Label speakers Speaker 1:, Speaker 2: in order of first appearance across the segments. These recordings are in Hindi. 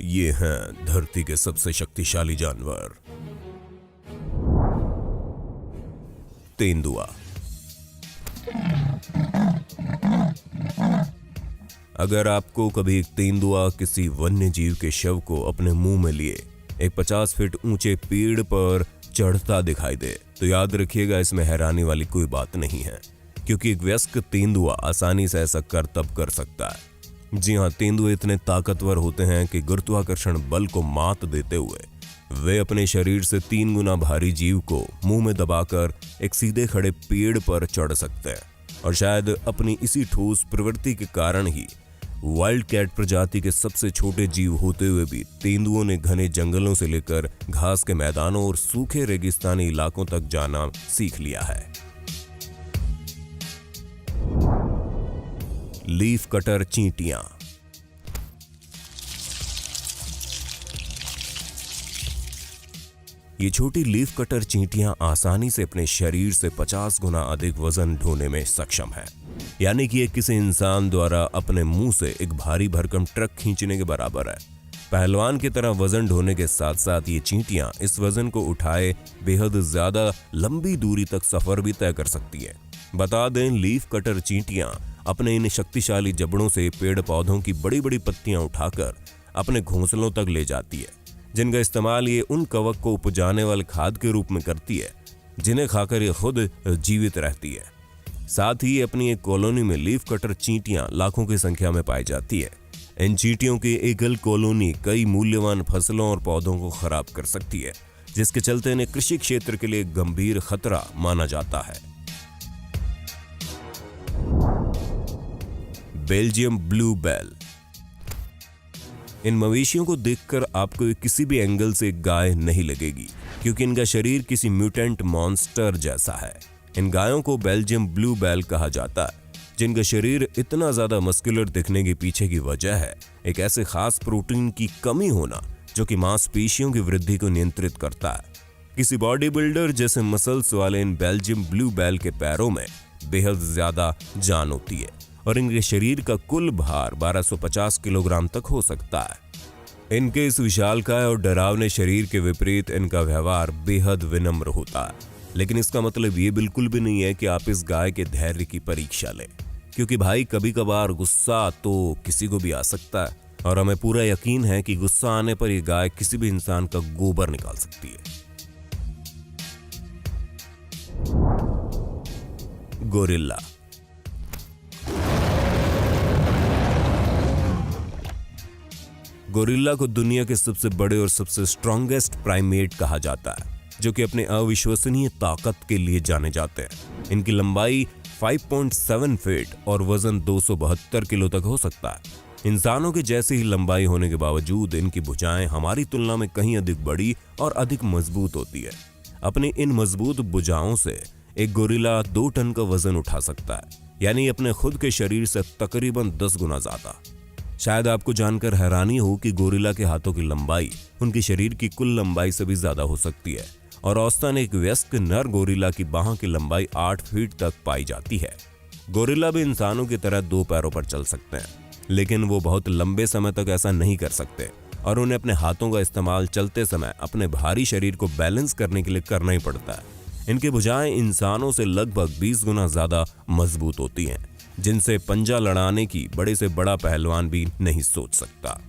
Speaker 1: ये हैं धरती के सबसे शक्तिशाली जानवर, तेंदुआ। अगर आपको कभी एक तेंदुआ किसी वन्य जीव के शव को अपने मुंह में लिए एक 50 फीट ऊंचे पेड़ पर चढ़ता दिखाई दे तो याद रखिएगा, इसमें हैरानी वाली कोई बात नहीं है, क्योंकि एक वयस्क तेंदुआ आसानी से ऐसा करतब कर सकता है। जी हाँ, तेंदुए इतने ताकतवर होते हैं कि गुरुत्वाकर्षण बल को मात देते हुए वे अपने शरीर से 3 गुना भारी जीव को मुंह में दबाकर एक सीधे खड़े पेड़ पर चढ़ सकते हैं। और शायद अपनी इसी ठोस प्रवृत्ति के कारण ही वाइल्ड कैट प्रजाति के सबसे छोटे जीव होते हुए भी तेंदुओं ने घने जंगलों से लेकर घास के मैदानों और सूखे रेगिस्तानी इलाकों तक जाना सीख लिया है। लीफ कटर चींटियां। ये छोटी लीफ कटर चींटियां आसानी से अपने शरीर से 50 गुना अधिक वजन ढोने में सक्षम है, यानी कि ये किसी इंसान द्वारा अपने मुंह से एक भारी भरकम ट्रक खींचने के बराबर है। पहलवान की तरह वजन ढोने के साथ साथ ये चींटियां इस वजन को उठाए बेहद ज्यादा लंबी दूरी तक सफर भी तय कर सकती है। बता दें, लीफ कटर चींटियां अपने इन शक्तिशाली जबड़ों से पेड़ पौधों की बड़ी बड़ी पत्तियां उठाकर अपने घोंसलों तक ले जाती है, जिनका इस्तेमाल ये उन कवक को उपजाने वाले खाद के रूप में करती है जिन्हें खाकर ये खुद जीवित रहती है। साथ ही अपनी एक कॉलोनी में लीफ कटर चींटियां लाखों की संख्या में पाई जाती है। इन चींटियों की एकल कॉलोनी कई मूल्यवान फसलों और पौधों को खराब कर सकती है, जिसके चलते इन्हें कृषि क्षेत्र के लिए गंभीर खतरा माना जाता है। बेल्जियम ब्लू बैल। इन मवेशियों को देखकर आपको किसी भी एंगल से गाय नहीं लगेगी, क्योंकि इनका शरीर किसी म्यूटेंट मॉन्स्टर जैसा है। इन गायों को बेल्जियम ब्लू बैल कहा जाता है, जिनका शरीर इतना ज्यादा मस्कुलर दिखने के पीछे की वजह है एक ऐसे खास प्रोटीन की कमी होना जो कि मांसपेशियों की वृद्धि को नियंत्रित करता है। किसी बॉडी बिल्डर जैसे मसल्स वाले इन बेल्जियम ब्लू बैल के पैरों में बेहद ज्यादा जान होती है और इनके शरीर का कुल भार 1250 किलोग्राम तक हो सकता है। इनके इस विशालकाय और डरावने शरीर के विपरीत इनका व्यवहार बेहद विनम्र होता है, लेकिन इसका मतलब ये बिल्कुल भी नहीं है कि आप इस गाय के धैर्य की परीक्षा लें, क्योंकि भाई कभी कभार गुस्सा तो किसी को भी आ सकता है और हमें पूरा यकीन है कि गुस्सा आने पर यह गाय किसी भी इंसान का गोबर निकाल सकती है। गोरिल्ला। गोरिल्ला को दुनिया के सबसे बड़े और सबसे स्ट्रॉन्गेस्ट प्राइमेट कहा जाता है, जो कि अपने अविश्वसनीय ताकत के लिए जाने जाते हैं। इनकी लंबाई 5.7 फीट और वजन 272 किलो तक हो सकता है। इंसानों के जैसी ही लंबाई होने के बावजूद इनकी भुजाएं हमारी तुलना में कहीं अधिक बड़ी और अधिक मजबूत होती है। अपनी इन मजबूत भुजाओं से एक गोरिल्ला 2 टन का वजन उठा सकता है, यानी अपने खुद के शरीर से तकरीबन 10 गुना ज्यादा। शायद आपको जानकर हैरानी हो कि गोरिल्ला के हाथों की लंबाई उनके शरीर की कुल लंबाई से भी ज्यादा हो सकती है और औसतन एक वयस्क नर गोरिल्ला की बाह की लंबाई 8 फीट तक पाई जाती है। गोरिल्ला भी इंसानों की तरह 2 पैरों पर चल सकते हैं, लेकिन वो बहुत लंबे समय तक ऐसा नहीं कर सकते और उन्हें अपने हाथों का इस्तेमाल चलते समय अपने भारी शरीर को बैलेंस करने के लिए करना ही पड़ता है। इनकी भुजाएं इंसानों से लगभग 20 गुना ज्यादा मजबूत होती हैं, जिनसे पंजा लड़ाने की बड़े से बड़ा पहलवान भी नहीं सोच सकता।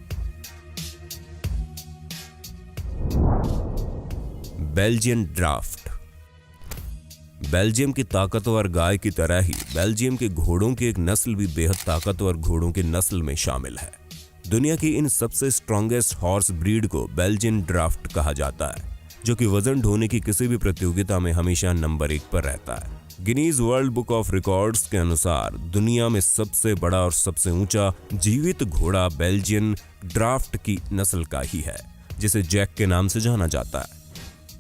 Speaker 1: Belgian draft. बेल्जियम की ताकतवर गाय की तरह ही बेल्जियम के घोड़ों की एक नस्ल भी बेहद ताकतवर घोड़ों की नस्ल में शामिल है। दुनिया की इन सबसे स्ट्रॉन्गेस्ट हॉर्स ब्रीड को बेल्जियन ड्राफ्ट कहा जाता है, जो कि वजन ढोने की किसी भी प्रतियोगिता में हमेशा नंबर 1 पर रहता है। Guinness world book of records के अनुसार दुनिया में सबसे बड़ा और सबसे ऊंचा जीवित घोड़ा बेल्जियन ड्राफ्ट की नस्ल का ही है, जिसे जैक के नाम से जाना जाता है।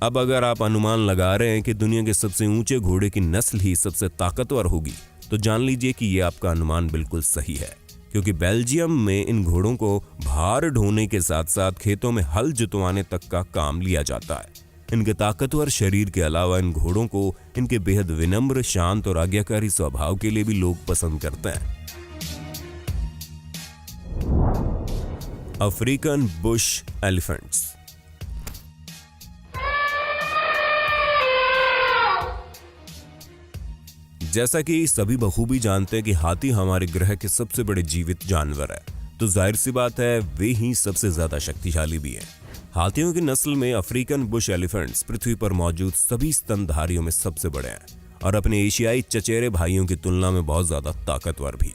Speaker 1: अब अगर आप अनुमान लगा रहे हैं कि दुनिया के सबसे ऊंचे घोड़े की नस्ल ही सबसे ताकतवर होगी, तो जान लीजिए कि यह आपका अनुमान बिल्कुल सही है, क्योंकि बेल्जियम में इन घोड़ों को भार ढोने के साथ साथ खेतों में हल जुतवाने तक का काम लिया जाता है। इनके ताकतवर शरीर के अलावा इन घोड़ों को इनके बेहद विनम्र, शांत और आज्ञाकारी स्वभाव के लिए भी लोग पसंद करते हैं। African Bush elephants. जैसा कि सभी बखूबी जानते हैं कि हाथी हमारे ग्रह के सबसे बड़े जीवित जानवर है, तो जाहिर सी बात है वे ही सबसे ज्यादा शक्तिशाली भी हैं। हाथियों की नस्ल में अफ्रीकन बुश एलिफेंट्स पृथ्वी पर मौजूद सभी स्तनधारियों में सबसे बड़े हैं और अपने एशियाई चचेरे भाइयों की तुलना में बहुत ज्यादा ताकतवर भी।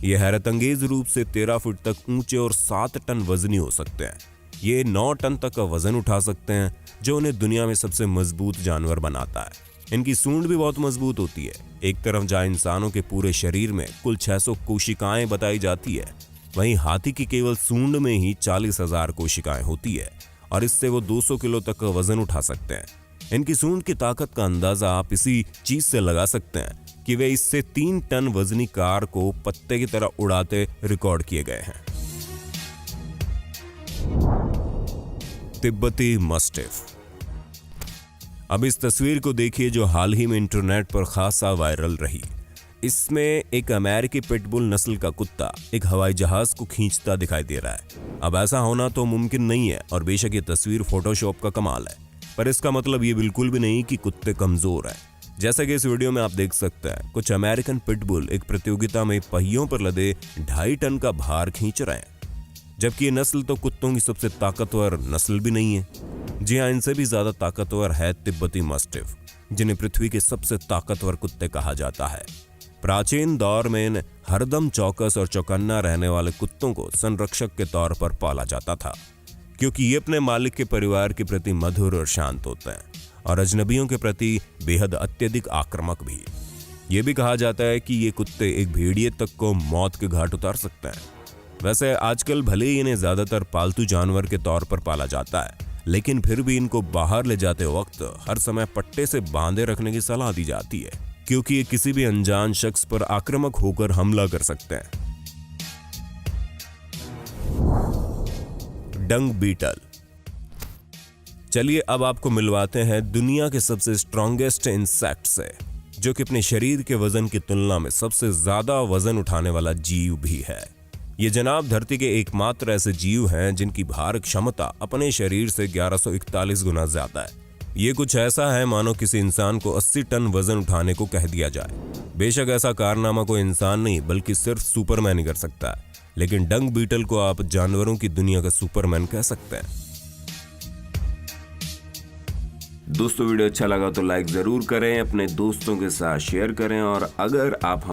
Speaker 1: ये हैरतअंगेज रूप से 13 फुट तक ऊंचे और 7 टन वजनी हो सकते हैं। ये 9 टन तक का वजन उठा सकते हैं, जो उन्हें दुनिया में सबसे मजबूत जानवर बनाता है। इनकी सूंड भी बहुत मजबूत होती है। एक तरफ जहां इंसानों के पूरे शरीर में कुल 600 कोशिकाएं बताई जाती है, वहीं हाथी की केवल सूंड में ही 40,000 कोशिकाएं होती है और इससे वो 200 किलो तक का वजन उठा सकते हैं। इनकी सूंड की ताकत का अंदाजा आप इसी चीज से लगा सकते हैं कि वे इससे 3 टन वजनी कार को पत्ते की तरह उड़ाते रिकॉर्ड किए गए हैं। तिब्बती मस्टिफ। अब इस तस्वीर को देखिए जो हाल ही में इंटरनेट पर खासा वायरल रही। इसमें एक अमेरिकी पिटबुल नस्ल का कुत्ता एक हवाई जहाज को खींचता दिखाई दे रहा है। अब ऐसा होना तो मुमकिन नहीं है और बेशक ये तस्वीर फोटोशॉप का कमाल है, पर इसका मतलब ये बिल्कुल भी नहीं कि कुत्ते कमजोर हैं। जैसा कि इस वीडियो में आप देख सकते हैं, कुछ अमेरिकन पिटबुल एक प्रतियोगिता में पहियों पर लदे 2.5 टन का भार खींच रहे हैं, जबकि ये नस्ल तो कुत्तों की सबसे ताकतवर नस्ल भी नहीं है। जी हाँ, इनसे भी ज्यादा ताकतवर है तिब्बती मस्टिफ, जिन्हें पृथ्वी के सबसे ताकतवर कुत्ते कहा जाता है। प्राचीन दौर में इन हरदम चौकस और चौकन्ना रहने वाले कुत्तों को संरक्षक के तौर पर पाला जाता था, क्योंकि ये अपने मालिक के परिवार के प्रति मधुर और शांत होते हैं और अजनबियों के प्रति बेहद अत्यधिक आक्रामक भी। ये भी कहा जाता है कि ये कुत्ते एक भेड़िए तक को मौत के घाट उतार सकते हैं। वैसे आजकल भले ही इन्हें ज्यादातर पालतू जानवर के तौर पर पाला जाता है, लेकिन फिर भी इनको बाहर ले जाते वक्त हर समय पट्टे से बांधे रखने की सलाह दी जाती है, क्योंकि ये किसी भी अनजान शख्स पर आक्रामक होकर हमला कर सकते हैं। Dung beetle. चलिए अब आपको मिलवाते हैं दुनिया के सबसे स्ट्रॉन्गेस्ट इंसेक्ट से, जो कि अपने शरीर के वजन की तुलना में सबसे ज्यादा वजन उठाने वाला जीव भी है। ये जनाब धरती के एकमात्र ऐसे जीव हैं जिनकी भार क्षमता अपने शरीर से 1141 गुना ज्यादा है। ये कुछ ऐसा है मानो किसी इंसान को 80 टन वजन उठाने को कह दिया जाए। बेशक ऐसा कारनामा कोई इंसान नहीं बल्कि सिर्फ सुपरमैन ही कर सकता है, लेकिन डंग बीटल को आप जानवरों की दुनिया का सुपरमैन कह सकते हैं। दोस्तों वीडियो अच्छा लगा तो लाइक जरूर करें, अपने दोस्तों के साथ शेयर करें और अगर आप